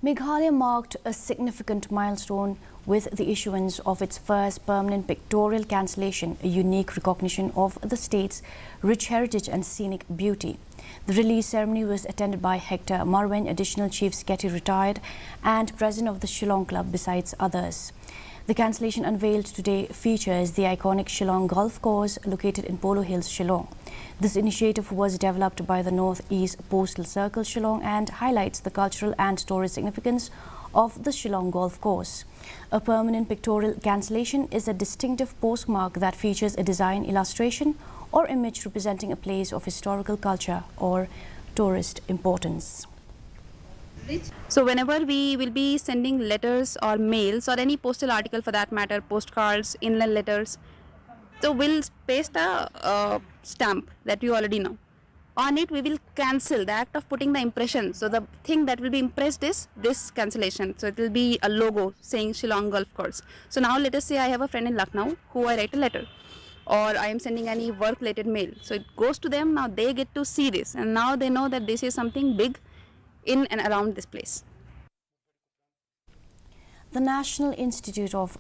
Meghalaya marked a significant milestone with the issuance of its first permanent pictorial cancellation, a unique recognition of the state's rich heritage and scenic beauty. The release ceremony was attended by Hector Marwan, Additional Chief Secretary Retired and President of the Shillong Club, besides others. The cancellation unveiled today features the iconic Shillong Golf Course located in Polo Hills, Shillong. This initiative was developed by the North-East Postal Circle, Shillong, and highlights the cultural and tourist significance of the Shillong Golf Course. A permanent pictorial cancellation is a distinctive postmark that features a design, illustration, or image representing a place of historical culture or tourist importance. So whenever we will be sending letters or mails or any postal article for that matter, postcards, inland letters, so we'll paste a stamp that you already know. On it we will cancel the act of putting the impression. So the thing that will be impressed is this cancellation. So it will be a logo saying Shillong Golf Course. So now let us say I have a friend in Lucknow who I write a letter, or I am sending any work related mail. So it goes to them, now they get to see this, and now they know that this is something big in and around this place. The National Institute of